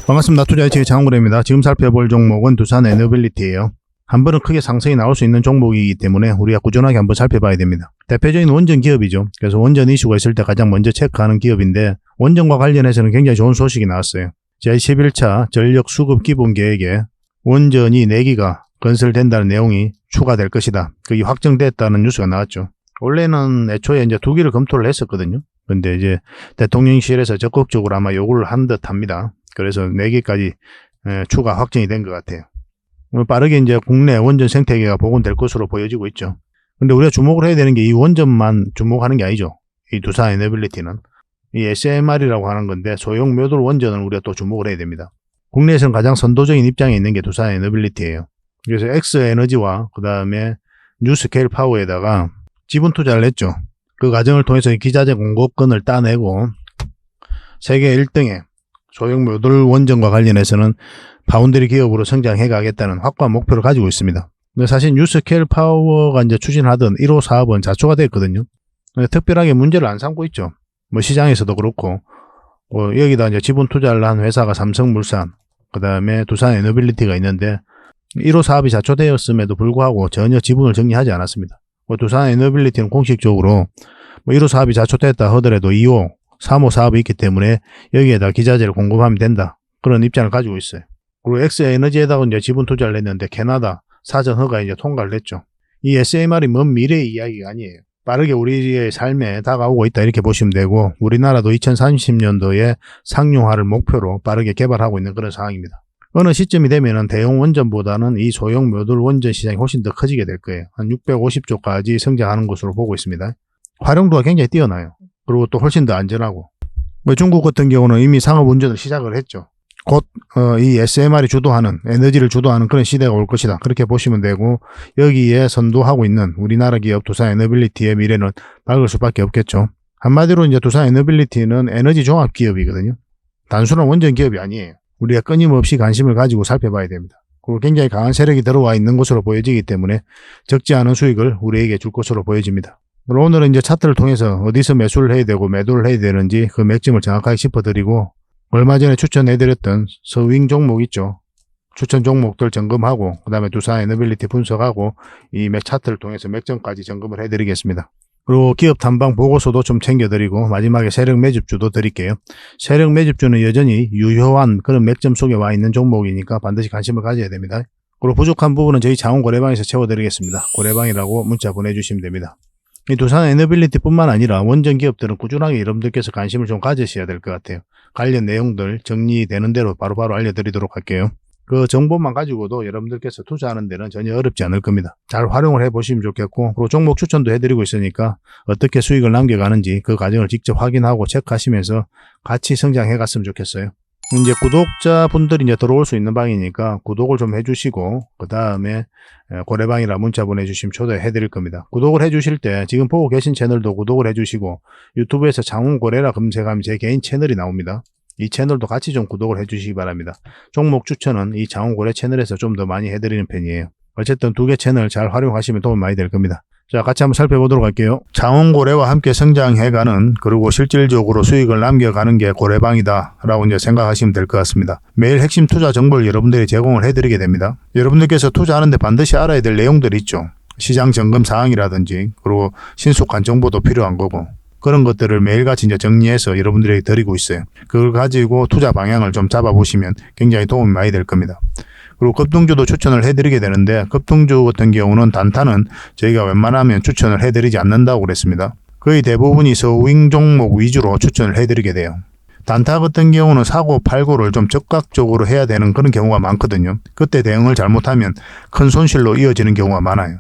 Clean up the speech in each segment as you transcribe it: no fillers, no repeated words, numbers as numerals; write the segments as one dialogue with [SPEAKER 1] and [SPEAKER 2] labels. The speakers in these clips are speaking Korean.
[SPEAKER 1] 반갑습니다. 투자이치의 장훈구입니다. 지금 살펴볼 종목은 두산 에너빌리티예요. 한 번은 크게 상승이 나올 수 있는 종목이기 때문에 우리가 꾸준하게 한번 살펴봐야 됩니다. 대표적인 원전 기업이죠. 그래서 원전 이슈가 있을 때 가장 먼저 체크하는 기업인데 원전과 관련해서는 굉장히 좋은 소식이 나왔어요. 제11차 전력 수급 기본 계획에 원전이 4기가 건설된다는 내용이 추가될 것이다. 그게 확정됐다는 뉴스가 나왔죠. 원래는 애초에 이제 2기를 검토를 했었거든요. 근데 이제 대통령실에서 적극적으로 아마 요구를 한 듯 합니다. 그래서 4개까지 추가 확정이 된 것 같아요. 빠르게 이제 국내 원전 생태계가 복원될 것으로 보여지고 있죠. 근데 우리가 주목을 해야 되는 게 이 원전만 주목하는 게 아니죠. 이 두산 에너빌리티는 이 SMR이라고 하는 건데 소형 묘돌 원전을 우리가 또 주목을 해야 됩니다. 국내에서는 가장 선도적인 입장에 있는 게 두산 에너빌리티예요. 그래서 엑스에너지와 그 다음에 뉴스케일 파워에다가 지분 투자를 했죠. 그 과정을 통해서 기자재 공급권을 따내고 세계 1등의 소형 묘돌 원전과 관련해서는 파운드리 기업으로 성장해 가겠다는 확고한 목표를 가지고 있습니다. 근데 사실 뉴스케일 파워가 이제 추진하던 1호 사업은 자초가 됐거든요. 특별하게 문제를 안 삼고 있죠. 뭐 시장에서도 그렇고, 여기다 이제 지분 투자를 한 회사가 삼성물산, 그 다음에 두산 에너빌리티가 있는데 1호 사업이 자초되었음에도 불구하고 전혀 지분을 정리하지 않았습니다. 두산 에너빌리티는 공식적으로 1호 사업이 자초됐다 하더라도 2호, 3호 사업이 있기 때문에 여기에다 기자재를 공급하면 된다. 그런 입장을 가지고 있어요. 그리고 엑스에너지에다가 이제 지분 투자를 했는데 캐나다 사전 허가 이제 통과를 했죠. 이 SMR이 먼 미래의 이야기가 아니에요. 빠르게 우리의 삶에 다가오고 있다 이렇게 보시면 되고 우리나라도 2030년도에 상용화를 목표로 빠르게 개발하고 있는 그런 상황입니다. 어느 시점이 되면은 대형 원전보다는 이 소형 묘돌 원전 시장이 훨씬 더 커지게 될 거예요. 한 650조까지 성장하는 것으로 보고 있습니다. 활용도가 굉장히 뛰어나요. 그리고 또 훨씬 더 안전하고. 중국 같은 경우는 이미 상업 운전을 시작을 했죠. 곧 이 SMR이 주도하는 에너지를 주도하는 그런 시대가 올 것이다. 그렇게 보시면 되고 여기에 선도하고 있는 우리나라 기업 두산 에너빌리티의 미래는 밝을 수밖에 없겠죠. 한마디로 이제 두산 에너빌리티는 에너지 종합 기업이거든요. 단순한 원전 기업이 아니에요. 우리가 끊임없이 관심을 가지고 살펴봐야 됩니다. 그리고 굉장히 강한 세력이 들어와 있는 것으로 보여지기 때문에 적지 않은 수익을 우리에게 줄 것으로 보여집니다. 오늘은 이제 차트를 통해서 어디서 매수를 해야 되고 매도를 해야 되는지 그 맥점을 정확하게 짚어드리고 얼마 전에 추천해드렸던 서윙 종목 있죠. 추천 종목들 점검하고 그 다음에 두산 에너빌리티 분석하고 이 차트를 통해서 맥점까지 점검을 해드리겠습니다. 그리고 기업 탐방 보고서도 좀 챙겨드리고 마지막에 세력 매집주도 드릴게요. 세력 매집주는 여전히 유효한 그런 맥점 속에 와 있는 종목이니까 반드시 관심을 가져야 됩니다. 그리고 부족한 부분은 저희 장원 고래방에서 채워드리겠습니다. 고래방이라고 문자 보내주시면 됩니다. 이 두산 에너빌리티 뿐만 아니라 원전 기업들은 꾸준하게 여러분들께서 관심을 좀 가지셔야 될 것 같아요. 관련 내용들 정리되는 대로 바로바로 알려드리도록 할게요. 그 정보만 가지고도 여러분들께서 투자하는 데는 전혀 어렵지 않을 겁니다. 잘 활용을 해보시면 좋겠고 그리고 종목 추천도 해드리고 있으니까 어떻게 수익을 남겨가는지 그 과정을 직접 확인하고 체크하시면서 같이 성장해 갔으면 좋겠어요. 이제 구독자분들이 이제 들어올 수 있는 방이니까 구독을 좀 해주시고 그 다음에 고래방이라 문자 보내주시면 초대해 드릴 겁니다. 구독을 해주실 때 지금 보고 계신 채널도 구독을 해주시고 유튜브에서 장훈고래라 검색하면 제 개인 채널이 나옵니다. 이 채널도 같이 좀 구독을 해주시기 바랍니다. 종목 추천은 이 장훈고래 채널에서 좀 더 많이 해드리는 편이에요. 어쨌든 2개 채널 잘 활용하시면 도움 많이 될 겁니다. 자, 같이 한번 살펴보도록 할게요. 장훈고래와 함께 성장해가는 그리고 실질적으로 수익을 남겨가는 게 고래방이다 라고 이제 생각하시면 될 것 같습니다. 매일 핵심 투자 정보를 여러분들이 제공을 해드리게 됩니다. 여러분들께서 투자하는데 반드시 알아야 될 내용들이 있죠. 시장 점검 사항이라든지 그리고 신속한 정보도 필요한 거고 그런 것들을 매일같이 이제 정리해서 여러분들에게 드리고 있어요. 그걸 가지고 투자 방향을 좀 잡아보시면 굉장히 도움이 많이 될 겁니다. 그리고 급등주도 추천을 해드리게 되는데 급등주 같은 경우는 단타는 저희가 웬만하면 추천을 해드리지 않는다고 그랬습니다. 거의 대부분이 서윙 종목 위주로 추천을 해드리게 돼요. 단타 같은 경우는 사고 팔고를 좀 적극적으로 해야 되는 그런 경우가 많거든요. 그때 대응을 잘못하면 큰 손실로 이어지는 경우가 많아요.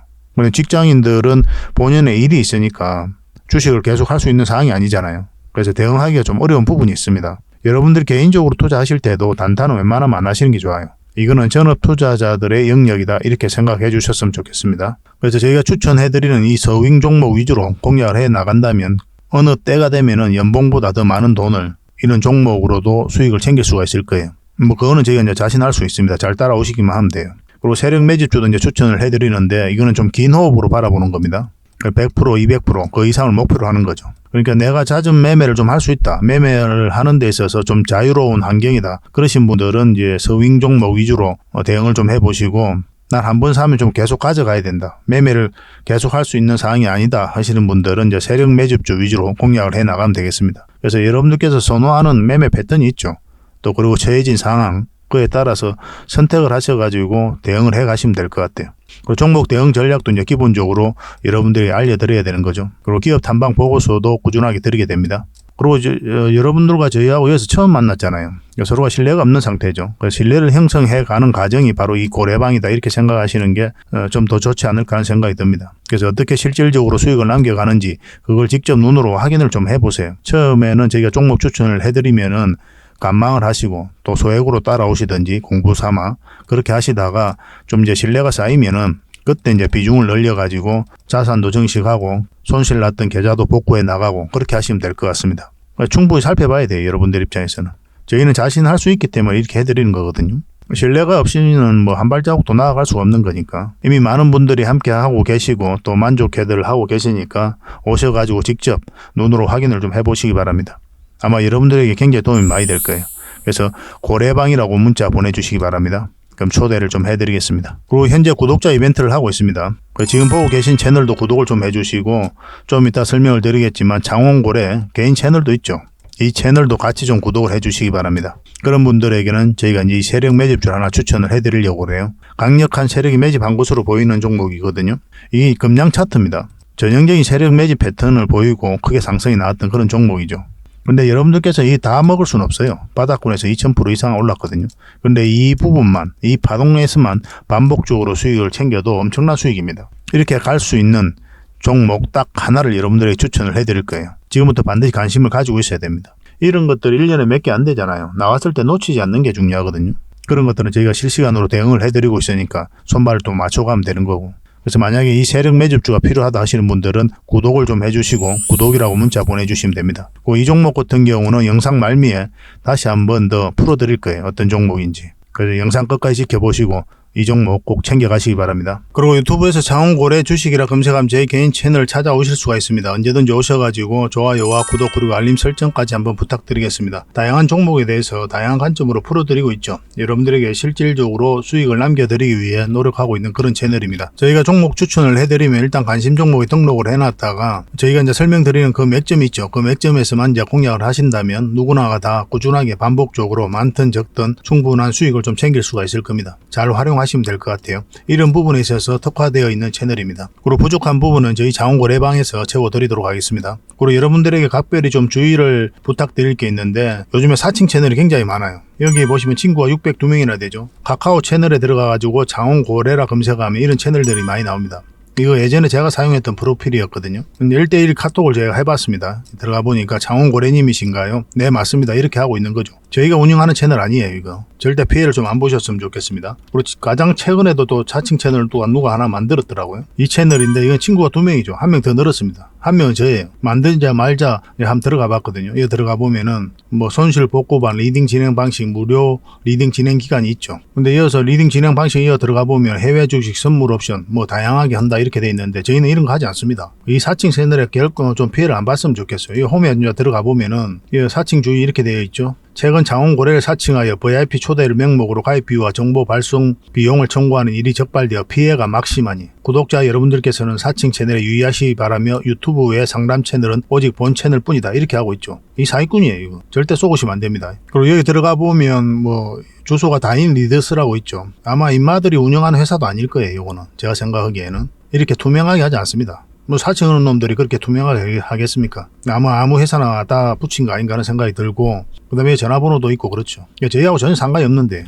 [SPEAKER 1] 직장인들은 본연의 일이 있으니까 주식을 계속 할 수 있는 상황이 아니잖아요. 그래서 대응하기가 좀 어려운 부분이 있습니다. 여러분들 개인적으로 투자하실 때도 단타는 웬만하면 안 하시는 게 좋아요. 이거는 전업 투자자들의 영역이다 이렇게 생각해 주셨으면 좋겠습니다. 그래서 저희가 추천해드리는 이 서윙 종목 위주로 공략을 해 나간다면 어느 때가 되면은 연봉보다 더 많은 돈을 이런 종목으로도 수익을 챙길 수가 있을 거예요. 그거는 저희가 이제 자신할 수 있습니다. 잘 따라오시기만 하면 돼요. 그리고 세력 매집주도 이제 추천을 해드리는데 이거는 좀 긴 호흡으로 바라보는 겁니다. 100%, 200%, 그 이상을 목표로 하는 거죠. 그러니까 내가 잦은 매매를 좀 할 수 있다. 매매를 하는 데 있어서 좀 자유로운 환경이다. 그러신 분들은 이제 서윙 종목 위주로 대응을 좀 해보시고, 난 한 번 사면 좀 계속 가져가야 된다. 매매를 계속 할 수 있는 상황이 아니다 하시는 분들은 이제 세력 매집주 위주로 공략을 해 나가면 되겠습니다. 그래서 여러분들께서 선호하는 매매 패턴이 있죠. 또 그리고 처해진 상황, 그에 따라서 선택을 하셔가지고 대응을 해 가시면 될 것 같아요. 그리고 종목 대응 전략도 이제 기본적으로 여러분들이 알려드려야 되는 거죠. 그리고 기업 탐방 보고서도 꾸준하게 드리게 됩니다. 그리고 여러분들과 저희하고 여기서 처음 만났잖아요. 서로가 신뢰가 없는 상태죠. 그래서 신뢰를 형성해 가는 과정이 바로 이 고래방이다 이렇게 생각하시는 게 좀 더 좋지 않을까 하는 생각이 듭니다. 그래서 어떻게 실질적으로 수익을 남겨가는지 그걸 직접 눈으로 확인을 좀 해보세요. 처음에는 저희가 종목 추천을 해드리면은 관망을 하시고 또 소액으로 따라오시든지 공부 삼아 그렇게 하시다가 좀 이제 신뢰가 쌓이면은 그때 이제 비중을 늘려가지고 자산도 증식하고 손실 났던 계좌도 복구해 나가고 그렇게 하시면 될 것 같습니다. 충분히 살펴봐야 돼요. 여러분들 입장에서는. 저희는 자신할 수 있기 때문에 이렇게 해드리는 거거든요. 신뢰가 없이는 뭐 한 발자국도 나아갈 수가 없는 거니까. 이미 많은 분들이 함께 하고 계시고 또 만족해들 하고 계시니까 오셔가지고 직접 눈으로 확인을 좀 해보시기 바랍니다. 아마 여러분들에게 굉장히 도움이 많이 될 거예요. 그래서 고래방이라고 문자 보내주시기 바랍니다. 그럼 초대를 좀 해드리겠습니다. 그리고 현재 구독자 이벤트를 하고 있습니다. 지금 보고 계신 채널도 구독을 좀 해주시고 좀 이따 설명을 드리겠지만 장원고래 개인 채널도 있죠. 이 채널도 같이 좀 구독을 해주시기 바랍니다. 그런 분들에게는 저희가 이제 이 세력 매집줄 하나 추천을 해드리려고 그래요. 강력한 세력이 매집한 것으로 보이는 종목이거든요. 이 금량 차트입니다. 전형적인 세력 매집 패턴을 보이고 크게 상승이 나왔던 그런 종목이죠. 근데 여러분들께서 이 다 먹을 수는 없어요. 바닥권에서 2000% 이상 올랐거든요. 근데 이 부분만, 이 파동에서만 반복적으로 수익을 챙겨도 엄청난 수익입니다. 이렇게 갈 수 있는 종목 딱 하나를 여러분들에게 추천을 해드릴 거예요. 지금부터 반드시 관심을 가지고 있어야 됩니다. 이런 것들 1년에 몇 개 안 되잖아요. 나왔을 때 놓치지 않는 게 중요하거든요. 그런 것들은 저희가 실시간으로 대응을 해드리고 있으니까 손발을 또 맞춰가면 되는 거고. 그래서 만약에 이 세력 매집주가 필요하다 하시는 분들은 구독을 좀 해주시고 구독이라고 문자 보내주시면 됩니다. 이 종목 같은 경우는 영상 말미에 다시 한번 더 풀어드릴 거예요. 어떤 종목인지. 그래서 영상 끝까지 지켜보시고 이 종목 꼭 챙겨가시기 바랍니다. 그리고 유튜브에서 장원고래 주식이라 검색하면 제 개인 채널 찾아오실 수가 있습니다. 언제든지 오셔가지고 좋아요와 구독 그리고 알림 설정까지 한번 부탁드리겠습니다. 다양한 종목에 대해서 다양한 관점으로 풀어드리고 있죠. 여러분들에게 실질적으로 수익을 남겨드리기 위해 노력하고 있는 그런 채널입니다. 저희가 종목 추천을 해드리면 일단 관심 종목에 등록을 해놨다가 저희가 이제 설명드리는 그 맥점이 있죠. 그 맥점에서만 이제 공략을 하신다면 누구나가 다 꾸준하게 반복적으로 많든 적든 충분한 수익을 좀 챙길 수가 있을 겁니다. 잘 활용하시면 될 것 같아요. 이런 부분에 있어서 특화되어 있는 채널입니다. 그리고 부족한 부분은 저희 장원고래방에서 채워드리도록 하겠습니다. 그리고 여러분들에게 각별히 좀 주의를 부탁드릴 게 있는데 요즘에 사칭 채널이 굉장히 많아요. 여기 보시면 친구가 602명이나 되죠. 카카오 채널에 들어가가지고 장원고래라 검색하면 이런 채널들이 많이 나옵니다. 이거 예전에 제가 사용했던 프로필이었거든요. 근데 1대1 카톡을 제가 해봤습니다. 들어가 보니까 장원고래님이신가요? 네, 맞습니다. 이렇게 하고 있는 거죠. 저희가 운영하는 채널 아니에요, 이거. 절대 피해를 좀 안 보셨으면 좋겠습니다. 그리고 가장 최근에도 또 자칭 채널을 또 누가 하나 만들었더라고요. 이 채널인데 이건 친구가 2명이죠. 1명 더 늘었습니다. 1명은 저예요. 만들자 말자 한번 들어가 봤거든요. 이거 들어가 보면은 뭐 손실 복구반 리딩 진행 방식 무료 리딩 진행 기간이 있죠. 근데 이어서 리딩 진행 방식 이어 들어가 보면 해외 주식 선물 옵션 뭐 다양하게 한다 이렇게 돼 있는데 저희는 이런 거 하지 않습니다. 이 사칭 채널에 결코 좀 피해를 안 봤으면 좋겠어요. 이 홈에 들어가 보면은 이 사칭 주의 이렇게 되어 있죠. 최근 장원고래를 사칭하여 VIP 초대를 명목으로 가입 비유와 정보 발송 비용을 청구하는 일이 적발되어 피해가 막심하니 구독자 여러분들께서는 사칭 채널에 유의하시기 바라며 유튜브 외 상담 채널은 오직 본 채널 뿐이다 이렇게 하고 있죠. 이 사기꾼이에요. 이거 절대 속으시면 안 됩니다. 그리고 여기 들어가 보면 뭐 주소가 다인 리더스라고 있죠. 아마 인마들이 운영하는 회사도 아닐 거예요. 이거는 제가 생각하기에는 이렇게 투명하게 하지 않습니다. 뭐 사칭하는 놈들이 그렇게 투명하게 하겠습니까? 아무 회사나 다 붙인 거 아닌가 하는 생각이 들고 그 다음에 전화번호도 있고 그렇죠. 저희하고 전혀 상관이 없는데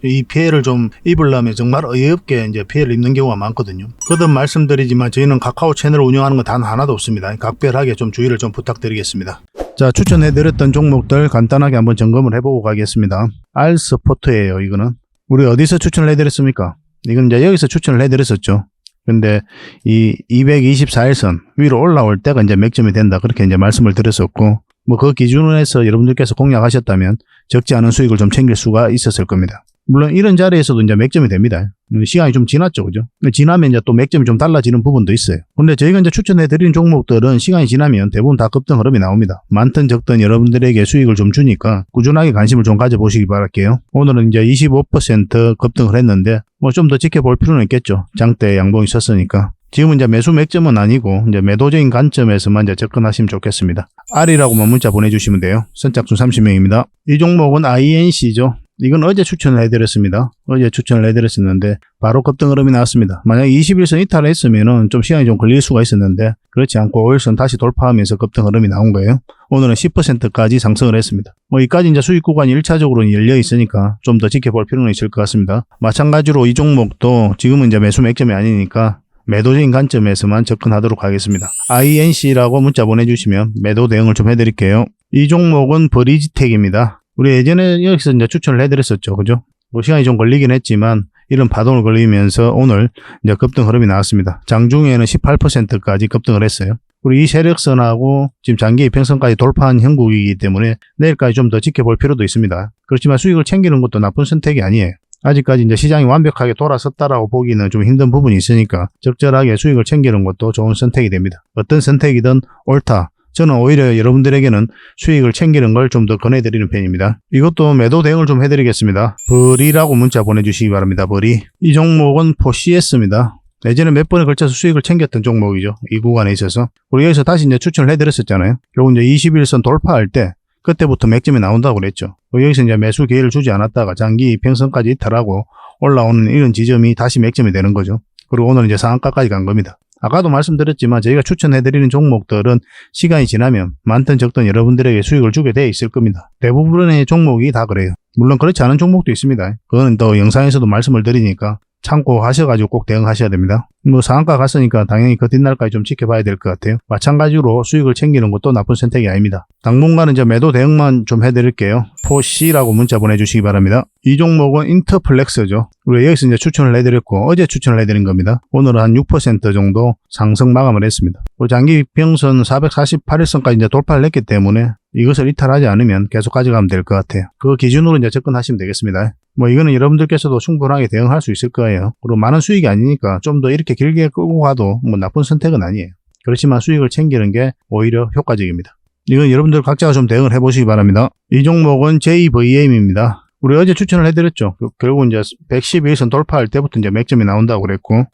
[SPEAKER 1] 이 피해를 좀 입으려면 정말 어이없게 이제 피해를 입는 경우가 많거든요. 거듭 말씀드리지만 저희는 카카오 채널을 운영하는 건 단 하나도 없습니다. 각별하게 좀 주의를 좀 부탁드리겠습니다. 자, 추천해드렸던 종목들 간단하게 한번 점검을 해보고 가겠습니다. 알스포트예요. 이거는 우리 어디서 추천을 해드렸습니까? 이건 이제 여기서 추천을 해드렸었죠. 근데 이 224일선 위로 올라올 때가 이제 맥점이 된다. 그렇게 이제 말씀을 드렸었고, 뭐 그 기준으로 해서 여러분들께서 공략하셨다면 적지 않은 수익을 좀 챙길 수가 있었을 겁니다. 물론 이런 자리에서도 이제 맥점이 됩니다. 시간이 좀 지났죠, 그죠? 지나면 이제 또 맥점이 좀 달라지는 부분도 있어요. 근데 저희가 이제 추천해드리는 종목들은 시간이 지나면 대부분 다 급등 흐름이 나옵니다. 많든 적든 여러분들에게 수익을 좀 주니까 꾸준하게 관심을 좀 가져보시기 바랄게요. 오늘은 이제 25% 급등을 했는데 뭐 좀 더 지켜볼 필요는 있겠죠. 장대 양봉이 섰으니까. 지금은 이제 매수 맥점은 아니고 이제 매도적인 관점에서만 이제 접근하시면 좋겠습니다. R이라고만 문자 보내주시면 돼요. 선착순 30명입니다. 이 종목은 INC죠. 이건 어제 추천을 해드렸습니다. 어제 추천을 해드렸었는데 바로 급등 흐름이 나왔습니다. 만약 21선 이탈을 했으면은 좀 시간이 좀 걸릴 수가 있었는데 그렇지 않고 5일선 다시 돌파하면서 급등 흐름이 나온 거예요. 오늘은 10%까지 상승을 했습니다. 이까지 이제 수익 구간이 1차적으로 열려 있으니까 좀 더 지켜볼 필요는 있을 것 같습니다. 마찬가지로 이 종목도 지금은 이제 매수 맥점이 아니니까 매도적인 관점에서만 접근하도록 하겠습니다. INC라고 문자 보내주시면 매도 대응을 좀 해드릴게요. 이 종목은 브리지텍입니다. 우리 예전에 여기서 이제 추천을 해드렸었죠. 그죠? 시간이 좀 걸리긴 했지만 이런 파동을 걸리면서 오늘 이제 급등 흐름이 나왔습니다. 장중에는 18%까지 급등을 했어요. 그리고 이 세력선하고 지금 장기 이평선까지 돌파한 형국이기 때문에 내일까지 좀 더 지켜볼 필요도 있습니다. 그렇지만 수익을 챙기는 것도 나쁜 선택이 아니에요. 아직까지 이제 시장이 완벽하게 돌아섰다라고 보기는 좀 힘든 부분이 있으니까 적절하게 수익을 챙기는 것도 좋은 선택이 됩니다. 어떤 선택이든 옳다. 저는 오히려 여러분들에게는 수익을 챙기는 걸 좀 더 권해드리는 편입니다. 이것도 매도 대응을 좀 해드리겠습니다. 버리라고 문자 보내주시기 바랍니다. 버리. 이 종목은 포CS입니다. 예전에 몇 번에 걸쳐서 수익을 챙겼던 종목이죠. 이 구간에 있어서. 우리 여기서 다시 이제 추천을 해드렸었잖아요. 결국 이제 21선 돌파할 때 그때부터 맥점이 나온다고 그랬죠. 여기서 이제 매수 기회를 주지 않았다가 장기 평선까지 이탈하고 올라오는 이런 지점이 다시 맥점이 되는 거죠. 그리고 오늘 이제 상한가까지 간 겁니다. 아까도 말씀드렸지만 저희가 추천해드리는 종목들은 시간이 지나면 많든 적든 여러분들에게 수익을 주게 돼 있을 겁니다. 대부분의 종목이 다 그래요. 물론 그렇지 않은 종목도 있습니다. 그거는 또 영상에서도 말씀을 드리니까 참고하셔가지고 꼭 대응하셔야 됩니다. 상한가 갔으니까 당연히 그 뒷날까지 좀 지켜봐야 될 것 같아요. 마찬가지로 수익을 챙기는 것도 나쁜 선택이 아닙니다. 당분간은 이제 매도 대응만 좀 해드릴게요. 포C라고 문자 보내주시기 바랍니다. 이 종목은 인터플렉스죠. 우리 여기서 이제 추천을 해드렸고 어제 추천을 해드린 겁니다. 오늘은 한 6% 정도 상승 마감을 했습니다. 장기 평선 448일선까지 이제 돌파를 했기 때문에 이것을 이탈하지 않으면 계속 가져가면 될 것 같아요. 그 기준으로 이제 접근하시면 되겠습니다. 이거는 여러분들께서도 충분하게 대응할 수 있을 거예요. 그리고 많은 수익이 아니니까 좀 더 이렇게 길게 끌고 가도 나쁜 선택은 아니에요. 그렇지만 수익을 챙기는 게 오히려 효과적입니다. 이건 여러분들 각자가 좀 대응을 해보시기 바랍니다. 이 종목은 JVM입니다. 우리 어제 추천을 해드렸죠. 결국 이제 111선 돌파할 때부터 이제 맥점이 나온다고 그랬고,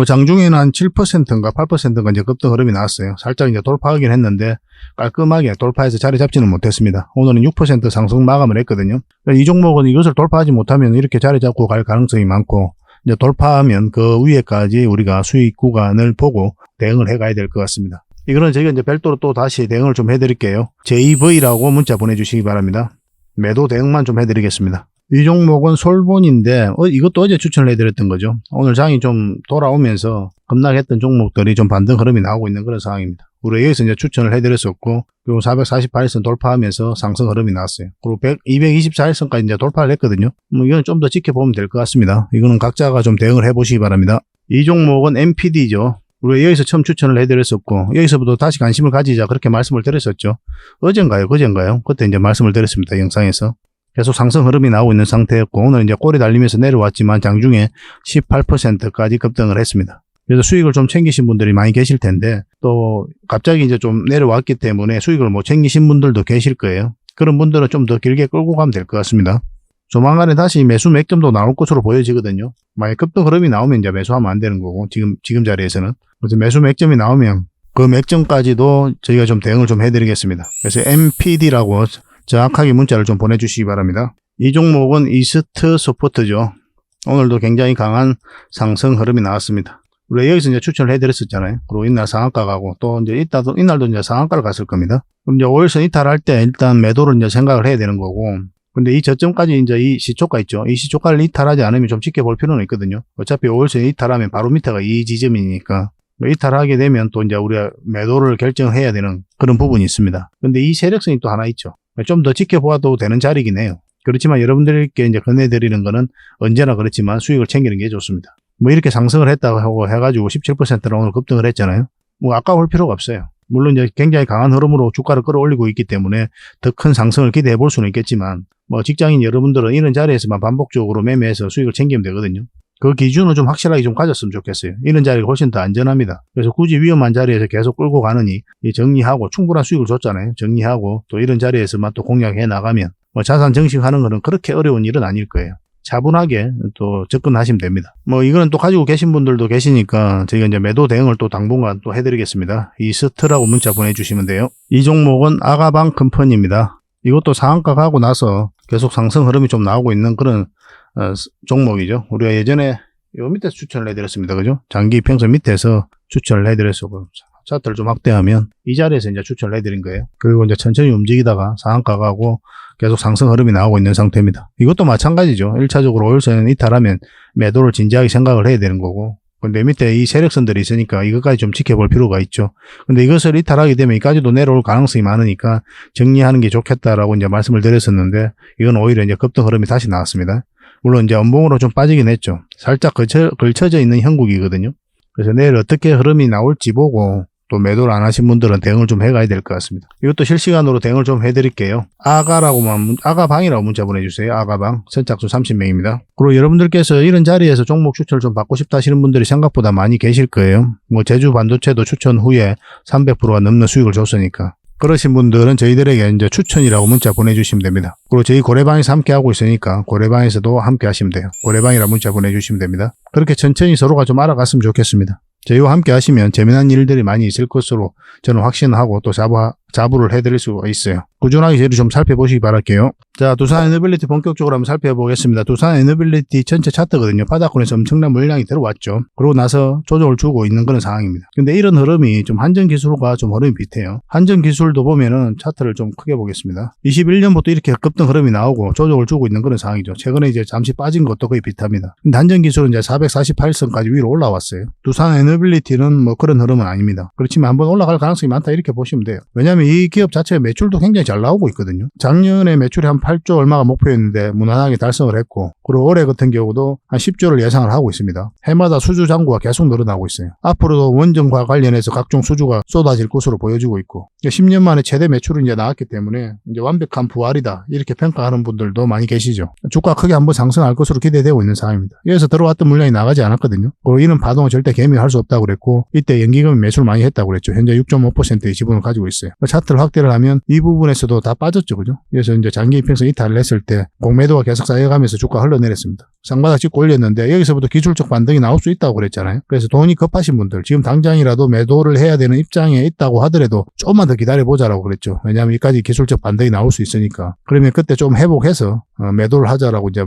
[SPEAKER 1] 장중에는 한 7%인가 8%인가 이제 급등 흐름이 나왔어요. 살짝 이제 돌파하긴 했는데 깔끔하게 돌파해서 자리 잡지는 못했습니다. 오늘은 6% 상승 마감을 했거든요. 이 종목은 이것을 돌파하지 못하면 이렇게 자리 잡고 갈 가능성이 많고, 이제 돌파하면 그 위에까지 우리가 수익 구간을 보고 대응을 해가야 될 것 같습니다. 이거는 저희가 이제 별도로 또 다시 대응을 좀 해드릴게요. JV라고 문자 보내주시기 바랍니다. 매도 대응만 좀 해드리겠습니다. 이 종목은 솔본인데 이것도 어제 추천을 해드렸던 거죠. 오늘 장이 좀 돌아오면서 급락했던 종목들이 좀 반등 흐름이 나오고 있는 그런 상황입니다. 우리 여기서 이제 추천을 해드렸었고, 그리고 448일선 돌파하면서 상승 흐름이 나왔어요. 그리고 224일선까지 이제 돌파를 했거든요. 이건 좀 더 지켜보면 될 것 같습니다. 이거는 각자가 좀 대응을 해보시기 바랍니다. 이 종목은 MPD죠. 우리 여기서 처음 추천을 해드렸었고, 여기서부터 다시 관심을 가지자 그렇게 말씀을 드렸었죠. 어젠가요? 그젠가요? 그때 이제 말씀을 드렸습니다. 영상에서. 계속 상승 흐름이 나오고 있는 상태였고, 오늘 이제 꼬리 달리면서 내려왔지만 장중에 18%까지 급등을 했습니다. 그래서 수익을 좀 챙기신 분들이 많이 계실 텐데, 또 갑자기 이제 좀 내려왔기 때문에 수익을 못 챙기신 분들도 계실 거예요. 그런 분들은 좀 더 길게 끌고 가면 될 것 같습니다. 조만간에 다시 매수 맥점도 나올 것으로 보여지거든요. 만약 급등 흐름이 나오면 이제 매수하면 안 되는 거고, 지금 자리에서는. 그래서 매수 맥점이 나오면 그 맥점까지도 저희가 좀 대응을 좀 해드리겠습니다. 그래서 MPD라고 정확하게 문자를 좀 보내주시기 바랍니다. 이 종목은 이스트 소프트죠. 오늘도 굉장히 강한 상승 흐름이 나왔습니다. 우리 여기서 이제 추천을 해드렸었잖아요. 그리고 이날 상한가 가고 또 이제 이날도 이제 상한가를 갔을 겁니다. 그럼 이제 5일선 이탈할 때 일단 매도를 이제 생각을 해야 되는 거고, 근데 이 저점까지 이제 이 시초가 있죠. 이 시초가를 이탈하지 않으면 좀 지켜볼 필요는 있거든요. 어차피 5일선 이탈하면 바로 밑에가 이 지점이니까 이탈하게 되면 또 이제 우리가 매도를 결정해야 되는 그런 부분이 있습니다. 근데 이 세력선이 또 하나 있죠. 좀 더 지켜보아도 되는 자리긴 해요. 그렇지만 여러분들께 이제 권해드리는 거는 언제나 그렇지만 수익을 챙기는 게 좋습니다. 이렇게 상승을 했다고 해가지고 17%로 오늘 급등을 했잖아요. 아까울 필요가 없어요. 물론 이제 굉장히 강한 흐름으로 주가를 끌어올리고 있기 때문에 더 큰 상승을 기대해 볼 수는 있겠지만, 직장인 여러분들은 이런 자리에서만 반복적으로 매매해서 수익을 챙기면 되거든요. 그 기준은 좀 확실하게 좀 가졌으면 좋겠어요. 이런 자리가 훨씬 더 안전합니다. 그래서 굳이 위험한 자리에서 계속 끌고 가느니 정리하고 충분한 수익을 줬잖아요. 정리하고 또 이런 자리에서만 또 공략해 나가면 뭐 자산 증식하는 거는 그렇게 어려운 일은 아닐 거예요. 차분하게 또 접근하시면 됩니다. 뭐 이거는 또 가지고 계신 분들도 계시니까 저희가 이제 매도 대응을 또 당분간 또 해드리겠습니다. 이스트라고 문자 보내주시면 돼요. 이 종목은 아가방 컴퍼니입니다. 이것도 상한가 가고 나서 계속 상승 흐름이 좀 나오고 있는 그런 종목이죠. 우리가 예전에 요 밑에서 추천을 해드렸습니다. 그죠? 장기 이평선 밑에서 추천을 해드렸고 차트를 좀 확대하면 이 자리에서 이제 추천을 해드린 거예요. 그리고 이제 천천히 움직이다가 상한가 가고 계속 상승 흐름이 나오고 있는 상태입니다. 이것도 마찬가지죠. 1차적으로 5일선은 이탈하면 매도를 진지하게 생각을 해야 되는 거고, 근데 밑에 이 세력선들이 있으니까 이것까지 좀 지켜볼 필요가 있죠. 근데 이것을 이탈하게 되면 이까지도 내려올 가능성이 많으니까 정리하는 게 좋겠다라고 이제 말씀을 드렸었는데, 이건 오히려 이제 급등 흐름이 다시 나왔습니다. 물론 이제 연봉으로 좀 빠지긴 했죠. 살짝 걸쳐져 있는 형국이거든요. 그래서 내일 어떻게 흐름이 나올지 보고 또 매도를 안 하신 분들은 대응을 좀 해가야 될 것 같습니다. 이것도 실시간으로 대응을 좀 해드릴게요. 아가방이라고 문자 보내주세요. 아가방. 선착순 30명입니다. 그리고 여러분들께서 이런 자리에서 종목 추천을 좀 받고 싶다 하시는 분들이 생각보다 많이 계실 거예요. 뭐 제주 반도체도 추천 후에 300%가 넘는 수익을 줬으니까. 그러신 분들은 저희들에게 이제 추천이라고 문자 보내주시면 됩니다. 그리고 저희 고래방에서 함께 하고 있으니까 고래방에서도 함께 하시면 돼요. 고래방이라고 문자 보내주시면 됩니다. 그렇게 천천히 서로가 좀 알아갔으면 좋겠습니다. 저희와 함께 하시면 재미난 일들이 많이 있을 것으로 저는 확신하고 또 자부를 해드릴 수가 있어요. 꾸준하게 저희를 좀 살펴보시기 바랄게요. 자, 두산 에너빌리티 본격적으로 한번 살펴보겠습니다. 두산 에너빌리티 전체 차트거든요. 바닥권에서 엄청난 물량이 들어왔죠. 그러고 나서 조정을 주고 있는 그런 상황입니다. 근데 이런 흐름이 좀 한전기술과 좀 흐름이 비슷해요. 한전기술도 보면은 차트를 좀 크게 보겠습니다. 21년부터 이렇게 급등 흐름이 나오고 조정을 주고 있는 그런 상황이죠. 최근에 이제 잠시 빠진 것도 거의 비슷합니다. 근데 한전기술은 이제 448선까지 위로 올라왔어요. 두산 에너빌리티는 뭐 그런 흐름은 아닙니다. 그렇지만 한번 올라갈 가능성이 많다 이렇게 보시면 돼요. 왜냐하면 이 기업 자체의 매출도 굉장히 잘 나오고 있거든요. 작년에 매출이 한 8조 얼마가 목표였는데 무난하게 달성을 했고, 그리고 올해 같은 경우도 한 10조를 예상을 하고 있습니다. 해마다 수주 잔고가 계속 늘어나고 있어요. 앞으로도 원전과 관련해서 각종 수주가 쏟아질 것으로 보여지고 있고, 10년 만에 최대 매출이 이제 나왔기 때문에 이제 완벽한 부활이다 이렇게 평가하는 분들도 많이 계시죠. 주가 크게 한번 상승할 것으로 기대되고 있는 상황입니다. 여기서 들어왔던 물량이 나가지 않았거든요. 그리고 이런 파동은 절대 개미할 수 없다고 그랬고, 이때 연기금이 매수를 많이 했다고 그랬죠. 현재 6.5%의 지분을 가지고 있어요. 차트를 확대를 하면 이 부분에서도 다 빠졌죠. 그죠? 그래서 이제 장기 이평선 이탈을 했을 때 공매도가 계속 쌓여가면서 주가 흘러내렸습니다. 쌍바닥 찍고 올렸는데 여기서부터 기술적 반등이 나올 수 있다고 그랬잖아요. 그래서 돈이 급하신 분들, 지금 당장이라도 매도를 해야 되는 입장에 있다고 하더라도 조금만 더 기다려보자라고 그랬죠. 왜냐하면 이까지 기술적 반등이 나올 수 있으니까. 그러면 그때 좀 회복해서 매도를 하자라고 이제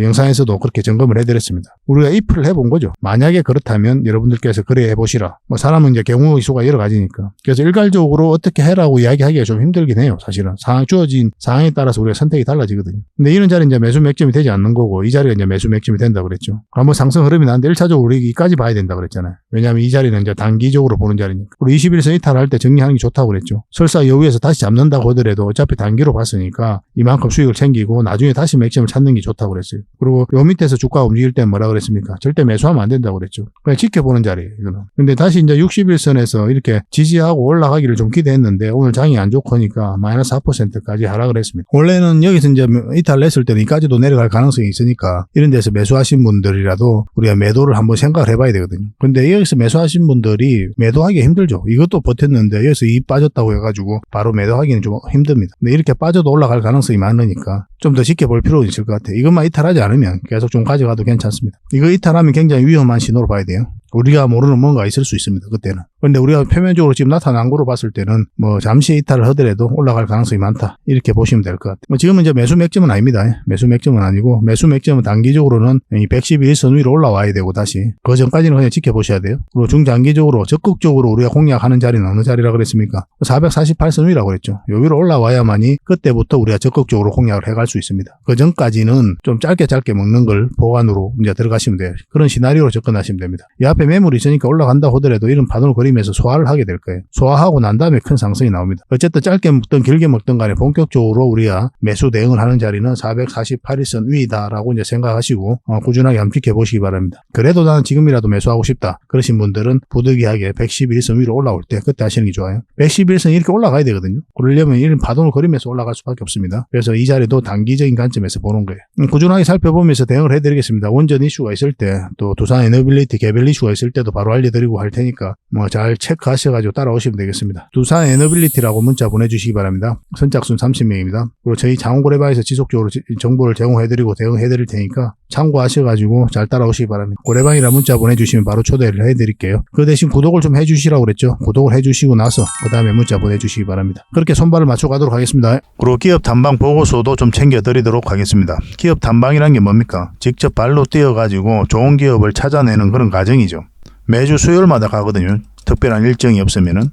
[SPEAKER 1] 영상에서도 그렇게 점검을 해드렸습니다. 우리가 if를 해본 거죠. 만약에 그렇다면 여러분들께서 그래 해보시라. 사람은 이제 경우의 수가 여러 가지니까. 그래서 일괄적으로 어떻게 해라고 이야기하기가 좀 힘들긴 해요. 사실은 주어진 상황에 따라서 우리가 선택이 달라지거든요. 근데 이런 자리는 이제 매수 맥점이 되지 않는 거고, 이 자리가 이제 매수 맥점이 된다고 그랬죠. 한번 상승 흐름이 나는데 1차적으로 우리 이까지 봐야 된다고 그랬잖아요. 왜냐하면 이 자리는 이제 단기적으로 보는 자리니까. 그리고 21선 이탈할 때 정리하는 게 좋다고 그랬죠. 설사 여기에서 다시 잡는다고 하더라도 어차피 단기로 봤으니까 이만큼 수익을 챙기고 나중에 다시 맥점을 찾는 게 좋다고 그랬어요. 그리고 요 밑에서 주가가 움직일 때 뭐라 그랬습니까? 절대 매수하면 안 된다고 그랬죠. 그냥 지켜보는 자리예요, 이거는. 근데 다시 이제 61선에서 이렇게 지지하고 올라가기를 좀 기대했는데 오늘 장이 안 좋고 하니까 마이너스 4%까지 하락을 했습니다. 원래는 여기서 이제 이탈을 했을 때는 이까지도 내려갈 가능성이 있으니까 이런 데서 매수하신 분들이라도 우리가 매도를 한번 생각을 해봐야 되거든요. 근데 여기서 매수하신 분들이 매도하기 힘들죠. 이것도 버텼는데 여기서 이익 빠졌다고 해가지고 바로 매도하기는 좀 힘듭니다. 근데 이렇게 빠져도 올라갈 가능성이 많으니까 좀 더 지켜볼 필요는 있을 것 같아요. 이것만 이탈하지 않으면 계속 좀 가져가도 괜찮습니다. 이거 이탈하면 굉장히 위험한 신호로 봐야 돼요. 우리가 모르는 뭔가 있을 수 있습니다. 그때는. 그런데 우리가 표면적으로 지금 나타난 거로 봤을 때는 뭐 잠시 이탈을 하더라도 올라갈 가능성이 많다. 이렇게 보시면 될 것 같아요. 지금은 이제 매수 맥점은 아닙니다. 매수 맥점은 아니고, 매수 맥점은 단기적으로는 이 111선 위로 올라와야 되고 다시. 그 전까지는 그냥 지켜보셔야 돼요. 그리고 중장기적으로 적극적으로 우리가 공략하는 자리는 어느 자리라 그랬습니까? 448선 위라고 그랬죠. 요 위로 올라와야만이 그때부터 우리가 적극적으로 공략을 해갈 수 있습니다. 그 전까지는 좀 짧게 먹는 걸 보관으로 이제 들어가시면 돼요. 그런 시나리오로 접근하시면 됩니다. 이 앞에 매물이 있으니까 올라간다 하더라도 이런 파동을 그리 버무리면서 소화를 하게 될 거예요. 소화하고 난 다음에 큰 상승이 나옵니다. 어쨌든 짧게 먹든 길게 먹든 간에 본격적으로 우리가 매수 대응을 하는 자리는 448일선 위다라고 이제 생각하시고 꾸준하게 한번 지켜보시기 바랍니다. 그래도 나는 지금이라도 매수하고 싶다 그러신 분들은 부득이하게 111선 위로 올라올 때 그때 하시는 게 좋아요. 111선 이렇게 올라가야 되거든요. 그러려면 이런 파동을 그리면서 올라갈 수밖에 없습니다. 그래서 이 자리도 단기적인 관점에서 보는 거예요. 꾸준하게 살펴보면서 대응을 해드리겠습니다. 원전 이슈가 있을 때 또 두산 에너빌리티 개별 이슈가 있을 때도 바로 알려드리고 할 테니까 잘 체크하셔가지고 따라오시면 되겠습니다. 두산 에너빌리티라고 문자 보내주시기 바랍니다. 선착순 30명입니다. 그리고 저희 장원고래바에서 지속적으로 정보를 제공해드리고 대응해드릴 테니까 참고하셔가지고 잘 따라오시기 바랍니다. 고래방이라 문자 보내주시면 바로 초대를 해드릴게요. 그 대신 구독을 좀 해주시라고 그랬죠. 구독을 해주시고 나서 그 다음에 문자 보내주시기 바랍니다. 그렇게 손발을 맞춰가도록 하겠습니다. 그리고 기업 탐방 보고서도 좀 챙겨드리도록 하겠습니다. 기업 탐방이란 게 뭡니까? 직접 발로 뛰어가지고 좋은 기업을 찾아내는 그런 과정이죠. 매주 수요일마다 가거든요. 특별한 일정이 없으면은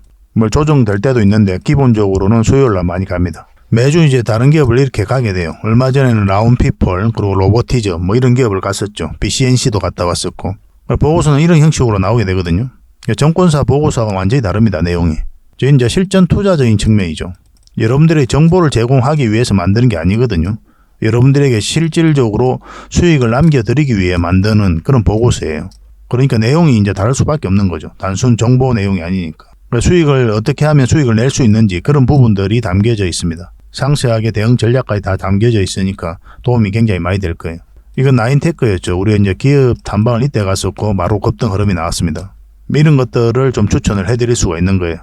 [SPEAKER 1] 조정될 때도 있는데 기본적으로는 수요일날 많이 갑니다. 매주 이제 다른 기업을 이렇게 가게 돼요. 얼마 전에는 라운피플 그리고 로보티즈 이런 기업을 갔었죠. BCNC도 갔다 왔었고 보고서는 이런 형식으로 나오게 되거든요. 정권사 보고서가 완전히 다릅니다. 내용이. 이제 실전 투자적인 측면이죠. 여러분들의 정보를 제공하기 위해서 만드는 게 아니거든요. 여러분들에게 실질적으로 수익을 남겨드리기 위해 만드는 그런 보고서예요. 그러니까 내용이 이제 다를 수밖에 없는 거죠. 단순 정보 내용이 아니니까. 수익을 어떻게 하면 수익을 낼 수 있는지 그런 부분들이 담겨져 있습니다. 상세하게 대응 전략까지 다 담겨져 있으니까 도움이 굉장히 많이 될 거예요. 이건 나인테크였죠. 우리가 이제 기업 탐방을 이때 갔었고 바로 급등 흐름이 나왔습니다. 이런 것들을 좀 추천을 해드릴 수가 있는 거예요.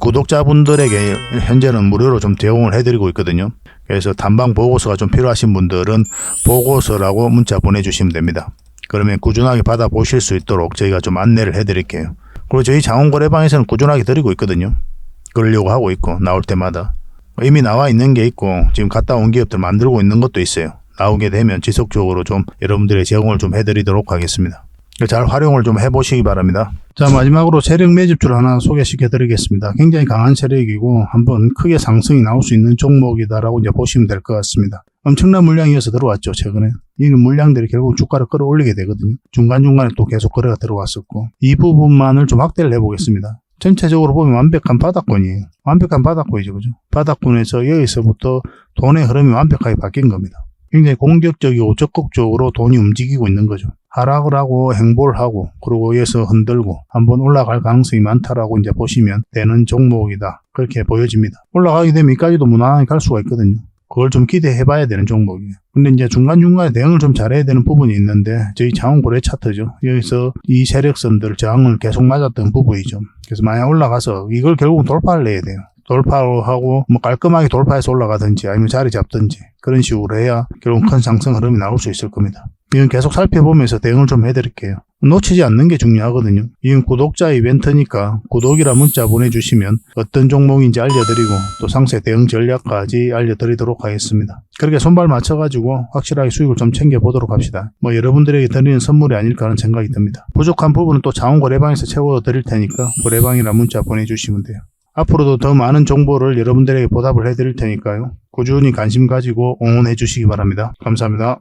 [SPEAKER 1] 구독자분들에게 현재는 무료로 좀 제공을 해드리고 있거든요. 그래서 탐방 보고서가 좀 필요하신 분들은 보고서라고 문자 보내주시면 됩니다. 그러면 꾸준하게 받아보실 수 있도록 저희가 좀 안내를 해드릴게요. 그리고 저희 장원거래방에서는 꾸준하게 드리고 있거든요. 그러려고 하고 있고 나올 때마다. 이미 나와 있는 게 있고 지금 갔다 온 기업들 만들고 있는 것도 있어요. 나오게 되면 지속적으로 좀 여러분들의 제공을 좀 해드리도록 하겠습니다. 잘 활용을 좀 해보시기 바랍니다. 자, 마지막으로 세력 매집주를 하나 소개시켜 드리겠습니다. 굉장히 강한 세력이고 한번 크게 상승이 나올 수 있는 종목이다라고 이제 보시면 될 것 같습니다. 엄청난 물량이어서 들어왔죠, 최근에. 이 물량들이 결국 주가를 끌어올리게 되거든요. 중간중간에 또 계속 거래가 들어왔었고. 이 부분만을 좀 확대를 해보겠습니다. 전체적으로 보면 완벽한 바닥권이에요. 완벽한 바닥권이죠, 그죠? 바닥권에서 여기서부터 돈의 흐름이 완벽하게 바뀐 겁니다. 굉장히 공격적이고 적극적으로 돈이 움직이고 있는 거죠. 하락을 하고 행보를 하고 그리고 여기서 흔들고 한번 올라갈 가능성이 많다라고 이제 보시면 되는 종목이다. 그렇게 보여집니다. 올라가게 되면 여기까지도 무난하게 갈 수가 있거든요. 그걸 좀 기대해 봐야 되는 종목이에요. 근데 이제 중간중간에 대응을 좀 잘해야 되는 부분이 있는데 저희 장원고래 차트죠. 여기서 이 세력선들 저항을 계속 맞았던 부분이죠. 그래서 만약 올라가서 이걸 결국은 돌파를 해야 돼요. 돌파하고 깔끔하게 돌파해서 올라가든지 아니면 자리 잡든지 그런 식으로 해야 결국 큰 상승 흐름이 나올 수 있을 겁니다. 이건 계속 살펴보면서 대응을 좀 해드릴게요. 놓치지 않는 게 중요하거든요. 이건 구독자 이벤트니까 구독이라 문자 보내주시면 어떤 종목인지 알려드리고 또 상세 대응 전략까지 알려드리도록 하겠습니다. 그렇게 손발 맞춰가지고 확실하게 수익을 좀 챙겨보도록 합시다. 여러분들에게 드리는 선물이 아닐까 하는 생각이 듭니다. 부족한 부분은 또 장원고래방에서 채워드릴 테니까 고래방이라 문자 보내주시면 돼요. 앞으로도 더 많은 정보를 여러분들에게 보답을 해드릴 테니까요. 꾸준히 관심 가지고 응원해 주시기 바랍니다. 감사합니다.